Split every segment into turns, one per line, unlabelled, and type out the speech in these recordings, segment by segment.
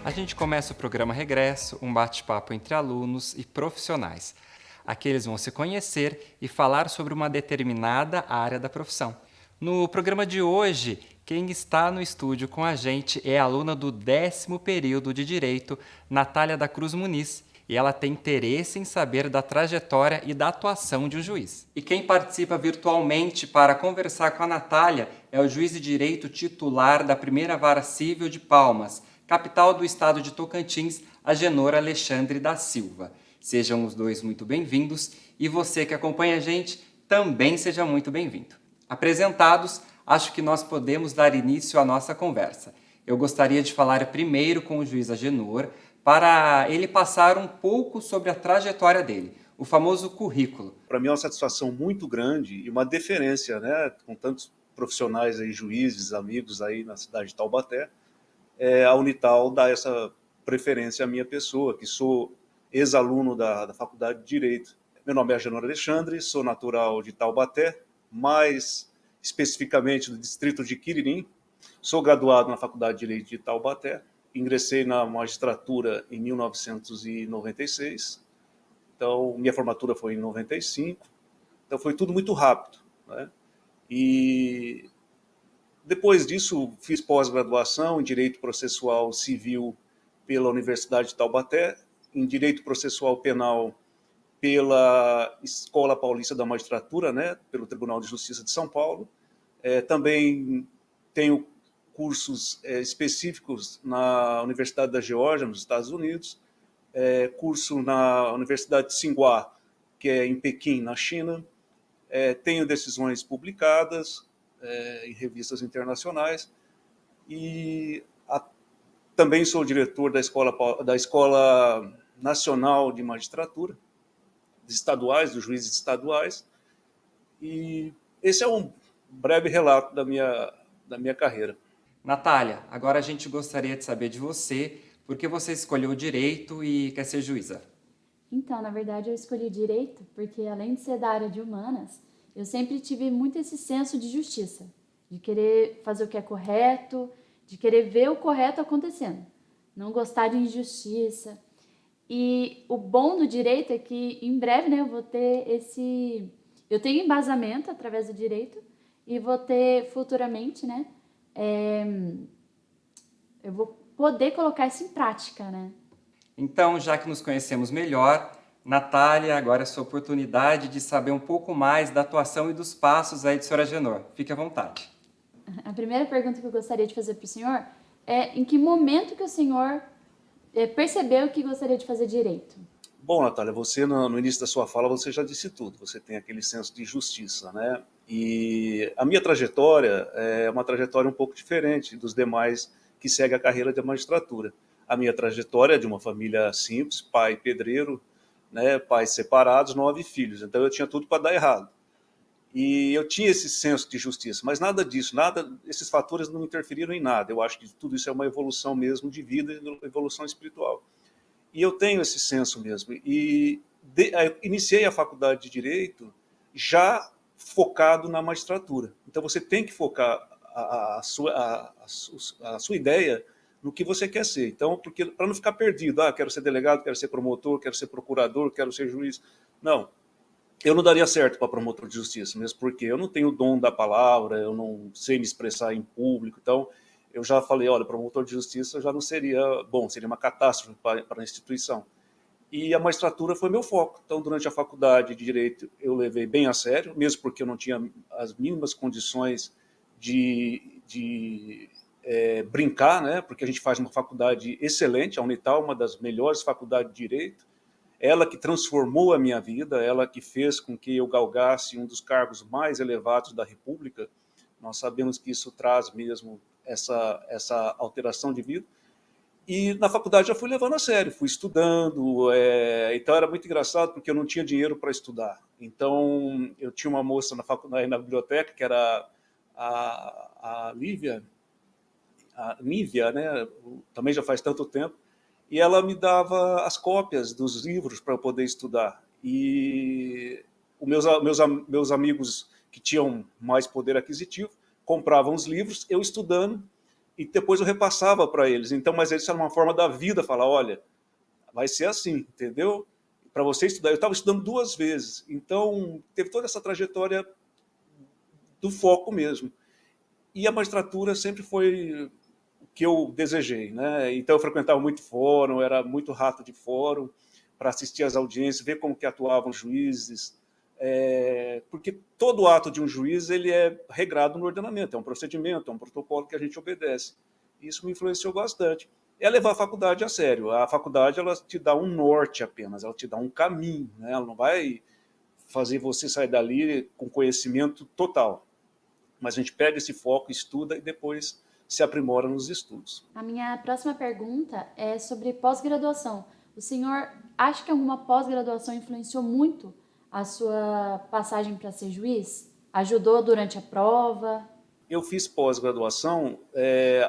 A gente começa o programa Regresso, um bate-papo entre alunos e profissionais. Aqui eles vão se conhecer e falar sobre uma determinada área da profissão. No programa de hoje, quem está no estúdio com a gente é a aluna do 10º período de Direito, Natália da Cruz Muniz, e ela tem interesse em saber da trajetória e da atuação de um juiz. E quem participa virtualmente para conversar com a Natália é o juiz de direito titular da Primeira Vara Civil de Palmas, capital do estado de Tocantins, Agenor Alexandre da Silva. Sejam os dois muito bem-vindos e você que acompanha a gente também seja muito bem-vindo. Apresentados, acho que nós podemos dar início à nossa conversa. Eu gostaria de falar primeiro com o juiz Agenor para ele passar um pouco sobre a trajetória dele, o famoso currículo.
Para mim é uma satisfação muito grande e uma deferência, né, com tantos profissionais aí, juízes, amigos aí na cidade de Taubaté, a Unital dá essa preferência à minha pessoa, que sou ex-aluno da Faculdade de Direito. Meu nome é Agenor Alexandre, sou natural de Taubaté, mais especificamente do distrito de Quiririm. Sou graduado na Faculdade de Direito de Taubaté, ingressei na magistratura em 1996, então minha formatura foi em 95, então foi tudo muito rápido, né? E depois disso fiz pós-graduação em Direito Processual Civil pela Universidade de Taubaté, em Direito Processual Penal pela Escola Paulista da Magistratura, né, pelo Tribunal de Justiça de São Paulo. Também tenho cursos específicos na Universidade da Geórgia, nos Estados Unidos, curso na Universidade de Tsinghua, que é em Pequim, na China. Tenho decisões publicadas em revistas internacionais e também sou diretor da Escola Nacional de Magistratura, estaduais, dos juízes estaduais, e esse é um breve relato da minha carreira.
Natália, agora a gente gostaria de saber de você, por que você escolheu o direito e quer ser juíza?
Então, na verdade, eu escolhi direito porque, além de ser da área de humanas, eu sempre tive muito esse senso de justiça, de querer fazer o que é correto, de querer ver o correto acontecendo, não gostar de injustiça. E o bom do direito é que, em breve, né, eu vou ter esse... Eu tenho embasamento através do direito e vou ter futuramente, né, eu vou poder colocar isso em prática, né?
Então, já que nos conhecemos melhor, Natália, agora é a sua oportunidade de saber um pouco mais da atuação e dos passos aí do Sr. Agenor. Fique à vontade.
A primeira pergunta que eu gostaria de fazer para o senhor é em que momento que o senhor percebeu que gostaria de fazer direito?
Bom, Natália, você no início da sua fala você já disse tudo, você tem aquele senso de justiça, né? E a minha trajetória é uma trajetória um pouco diferente dos demais que seguem a carreira de magistratura. A minha trajetória é de uma família simples, pai pedreiro, né, pais separados, 9 filhos, então eu tinha tudo para dar errado. E eu tinha esse senso de justiça, mas nada disso, esses fatores não interferiram em nada. Eu acho que tudo isso é uma evolução mesmo de vida e uma evolução espiritual. E eu tenho esse senso mesmo. E iniciei a faculdade de Direito já focado na magistratura. Então você tem que focar a sua ideia no que você quer ser. Então, porque para não ficar perdido, quero ser delegado, quero ser promotor, quero ser procurador, quero ser juiz. Não, eu não daria certo para promotor de justiça, mesmo porque eu não tenho o dom da palavra, eu não sei me expressar em público, então eu já falei, olha, promotor de justiça já não seria bom, seria uma catástrofe para a instituição. E a magistratura foi meu foco, então durante a faculdade de Direito eu levei bem a sério, mesmo porque eu não tinha as mínimas condições de brincar, né? Porque a gente faz uma faculdade excelente, a Unital, uma das melhores faculdades de Direito, ela que transformou a minha vida, ela que fez com que eu galgasse um dos cargos mais elevados da República. Nós sabemos que isso traz mesmo essa alteração de vida. E na faculdade já fui levando a sério, fui estudando, então era muito engraçado porque eu não tinha dinheiro para estudar. Então eu tinha uma moça na biblioteca, que era a Lívia, a Nívia, né? Também já faz tanto tempo, e ela me dava as cópias dos livros para eu poder estudar. E os meus amigos que tinham mais poder aquisitivo compravam os livros, eu estudando, e depois eu repassava para eles. Então, mas isso era uma forma da vida, falar, olha, vai ser assim, entendeu? Para você estudar. Eu estava estudando 2 vezes, então teve toda essa trajetória do foco mesmo. E a magistratura sempre foi o que eu desejei, né? Então eu frequentava muito fórum, era muito rato de fórum para assistir às audiências, ver como que atuavam os juízes, porque todo ato de um juiz ele é regrado no ordenamento, é um procedimento, é um protocolo que a gente obedece. Isso me influenciou bastante. É levar a faculdade a sério. A faculdade ela te dá um norte apenas, ela te dá um caminho, né? Ela não vai fazer você sair dali com conhecimento total. Mas a gente pega esse foco, estuda e depois se aprimora nos estudos.
A minha próxima pergunta é sobre pós-graduação. O senhor acha que alguma pós-graduação influenciou muito a sua passagem para ser juiz? Ajudou durante a prova?
Eu fiz pós-graduação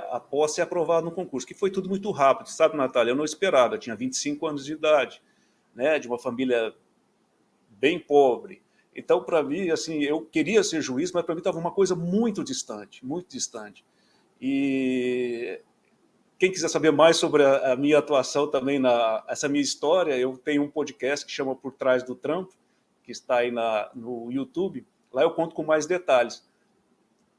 após ser aprovado no concurso, que foi tudo muito rápido, sabe, Natália? Eu não esperava, eu tinha 25 anos de idade, né, de uma família bem pobre. Então, para mim, assim, eu queria ser juiz, mas para mim estava uma coisa muito distante, muito distante. E quem quiser saber mais sobre a minha atuação também, essa minha história, eu tenho um podcast que chama Por Trás do Trampo, que está aí no YouTube. Lá eu conto com mais detalhes.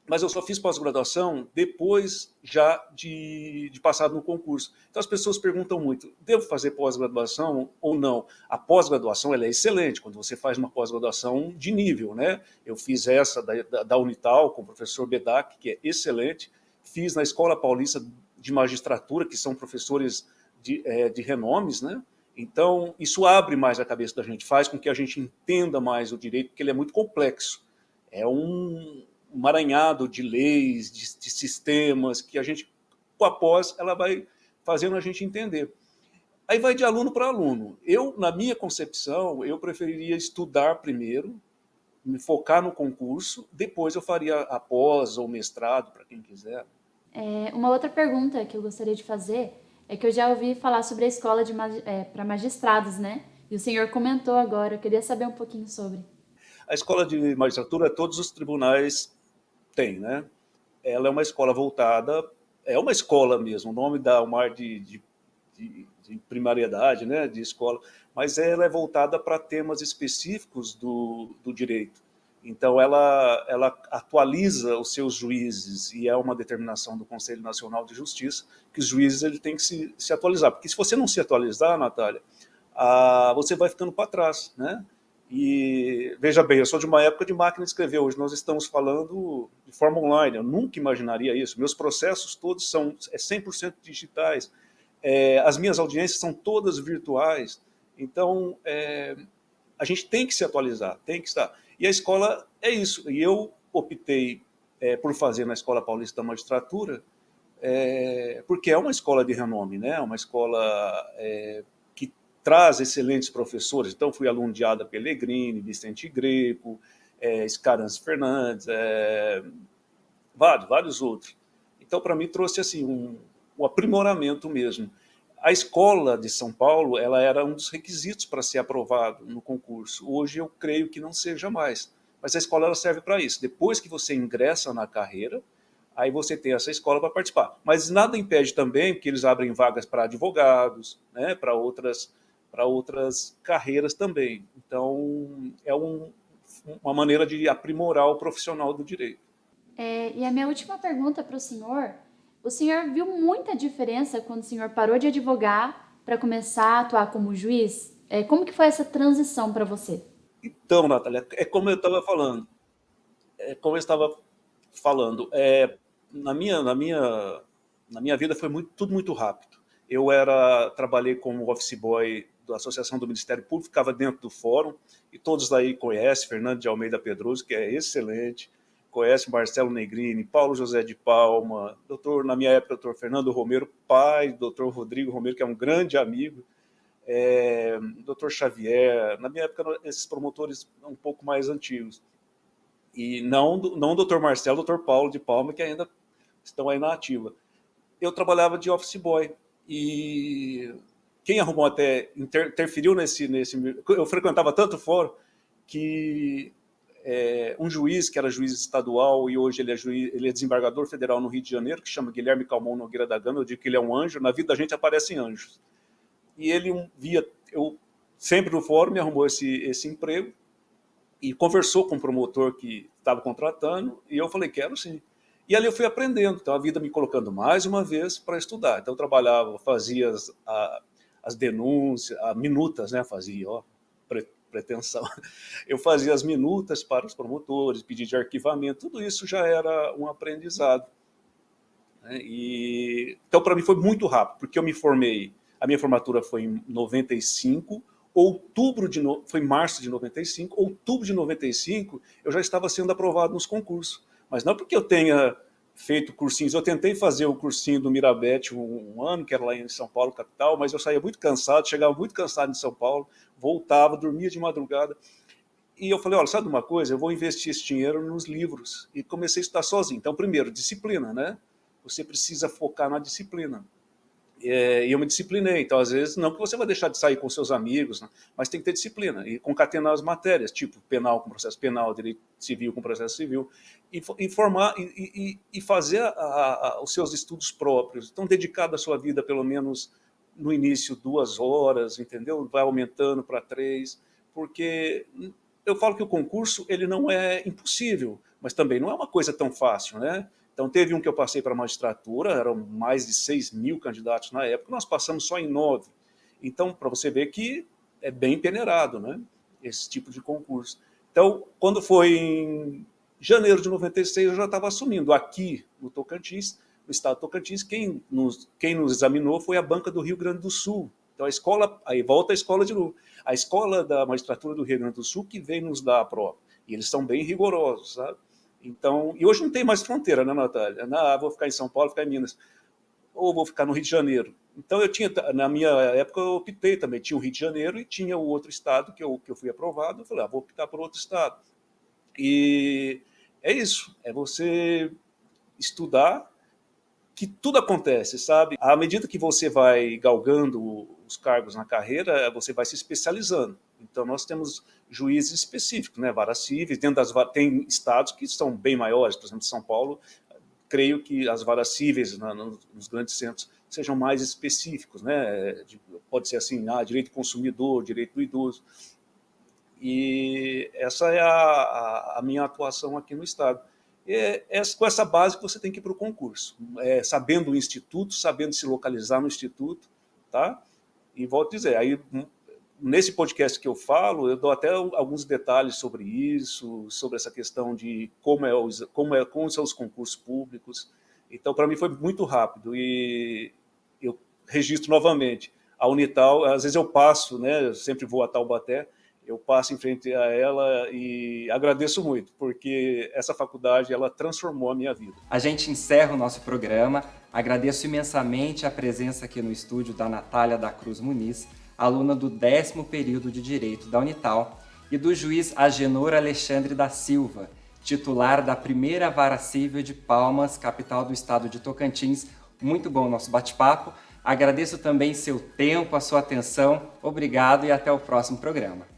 Mas eu só fiz pós-graduação depois já de passado no concurso. Então as pessoas perguntam muito, devo fazer pós-graduação ou não? A pós-graduação ela é excelente, quando você faz uma pós-graduação de nível, né? Eu fiz essa da Unital com o professor Bedak, que é excelente. Fiz na Escola Paulista de Magistratura, que são professores de renomes, né? Então isso abre mais a cabeça da gente, faz com que a gente entenda mais o direito, porque ele é muito complexo. É um emaranhado de leis, de sistemas, que a gente, com a pós, ela vai fazendo a gente entender. Aí vai de aluno para aluno. Eu, na minha concepção, eu preferiria estudar primeiro, me focar no concurso, depois eu faria a pós ou mestrado, para quem quiser.
Uma outra pergunta que eu gostaria de fazer é que eu já ouvi falar sobre a escola para magistrados, né? E o senhor comentou agora, eu queria saber um pouquinho sobre.
A escola de magistratura, todos os tribunais têm, né? Ela é uma escola voltada, é uma escola mesmo, o nome dá um ar de primariedade, né, de escola, mas ela é voltada para temas específicos do direito. Então, ela atualiza os seus juízes, e é uma determinação do Conselho Nacional de Justiça, que os juízes ele têm que se atualizar. Porque se você não se atualizar, Natália, você vai ficando para trás, né? E veja bem, eu sou de uma época de máquina de escrever, hoje nós estamos falando de forma online, eu nunca imaginaria isso. Meus processos todos são 100% digitais, as minhas audiências são todas virtuais, então a gente tem que se atualizar, tem que estar. E a escola é isso, e eu optei por fazer na Escola Paulista da Magistratura, porque é uma escola de renome, né? Uma escola que traz excelentes professores. Então, fui aluno de Ada Pellegrini, Vicente Greco, Scarance Fernandes, vários outros. Então, para mim, trouxe assim um aprimoramento mesmo. A escola de São Paulo ela era um dos requisitos para ser aprovado no concurso. Hoje eu creio que não seja mais. Mas a escola ela serve para isso. Depois que você ingressa na carreira, aí você tem essa escola para participar. Mas nada impede também que eles abrem vagas para advogados, né, para outras carreiras também. Então, é uma maneira de aprimorar o profissional do direito.
E a minha última pergunta para o senhor viu muita diferença quando o senhor parou de advogar para começar a atuar como juiz? Como que foi essa transição para você?
Então, Natália, é como eu estava falando. Na minha vida foi tudo muito rápido. Eu trabalhei como office boy da Associação do Ministério Público, ficava dentro do fórum, e todos aí conhecem, Fernando de Almeida Pedroso, que é excelente, conhece Marcelo Negrini, Paulo José de Palma, na minha época, doutor Fernando Romero, pai do doutor Rodrigo Romero, que é um grande amigo, doutor Xavier, na minha época, esses promotores um pouco mais antigos. E não o doutor Marcelo, o doutor Paulo de Palma, que ainda estão aí na ativa. Eu trabalhava de office boy, e quem arrumou até interferiu nesse eu frequentava tanto fórum que um juiz que era juiz estadual e hoje ele é desembargador federal no Rio de Janeiro, que chama Guilherme Calmon Nogueira da Gama. Eu digo que ele é um anjo, na vida da gente aparecem anjos. E ele eu sempre no fórum me arrumou esse emprego e conversou com o promotor que estava contratando, e eu falei, quero sim. E ali eu fui aprendendo, então a vida me colocando mais uma vez para estudar. Então eu trabalhava, fazia as denúncias, as minutas, né? Fazia, pretensão. Eu fazia as minutas para os promotores, pedido de arquivamento, tudo isso já era um aprendizado. Né? Então, para mim, foi muito rápido, porque eu me formei, a minha formatura foi em 95, foi março de 95, outubro de 95, eu já estava sendo aprovado nos concursos. Mas não porque eu tenha feito cursinhos, eu tentei fazer o cursinho do Mirabete um ano, que era lá em São Paulo, capital, mas eu saía muito cansado, chegava muito cansado em São Paulo, voltava, dormia de madrugada. E eu falei, olha, sabe uma coisa? Eu vou investir esse dinheiro nos livros. E comecei a estudar sozinho. Então, primeiro, disciplina, né? Você precisa focar na disciplina. E eu me disciplinei. Então, às vezes, não que você vai deixar de sair com seus amigos, né? Mas tem que ter disciplina. E concatenar as matérias, tipo penal com processo penal, direito civil com processo civil. E fazer os seus estudos próprios. Então, dedicado a sua vida, pelo menos no início, 2 horas, entendeu? Vai aumentando para 3, porque eu falo que o concurso ele não é impossível, mas também não é uma coisa tão fácil, né? Então, teve um que eu passei para a magistratura, eram mais de 6.000 candidatos na época, nós passamos só em 9. Então, para você ver que é bem peneirado, né? Esse tipo de concurso. Então, quando foi em janeiro de 96, eu já estava assumindo. Aqui no Tocantins, no estado do Tocantins, quem nos examinou foi a banca do Rio Grande do Sul. Então, a escola, aí volta a escola de novo. A escola da magistratura do Rio Grande do Sul que vem nos dar a prova. E eles são bem rigorosos, sabe? Então, e hoje não tem mais fronteira, né, Natália? Vou ficar em São Paulo, ficar em Minas, ou vou ficar no Rio de Janeiro. Então, na minha época, eu optei também. Tinha o Rio de Janeiro e tinha o outro estado que eu fui aprovado. Eu falei, vou optar por outro estado. E é isso, é você estudar, que tudo acontece, sabe? À medida que você vai galgando os cargos na carreira, você vai se especializando. Então, nós temos juízes específicos, né? Varas cíveis, tem estados que são bem maiores, por exemplo, São Paulo, creio que as varas cíveis nos grandes centros sejam mais específicos, né? Pode ser assim, direito do consumidor, direito do idoso. E essa é a minha atuação aqui no estado. Com essa base que você tem que ir para o concurso, sabendo o instituto, sabendo se localizar no instituto, tá? E volto a dizer, aí nesse podcast que eu falo, eu dou até alguns detalhes sobre isso, sobre essa questão de como são os concursos públicos. Então, para mim foi muito rápido e eu registro novamente a Unital. Às vezes eu passo, né? Eu sempre vou a Taubaté. Eu passo em frente a ela e agradeço muito, porque essa faculdade ela transformou a minha vida.
A gente encerra o nosso programa. Agradeço imensamente a presença aqui no estúdio da Natália da Cruz Muniz, aluna do 10º período de Direito da Unital, e do juiz Agenor Alexandre da Silva, titular da primeira Vara Cível de Palmas, capital do estado de Tocantins. Muito bom o nosso bate-papo. Agradeço também seu tempo, a sua atenção. Obrigado e até o próximo programa.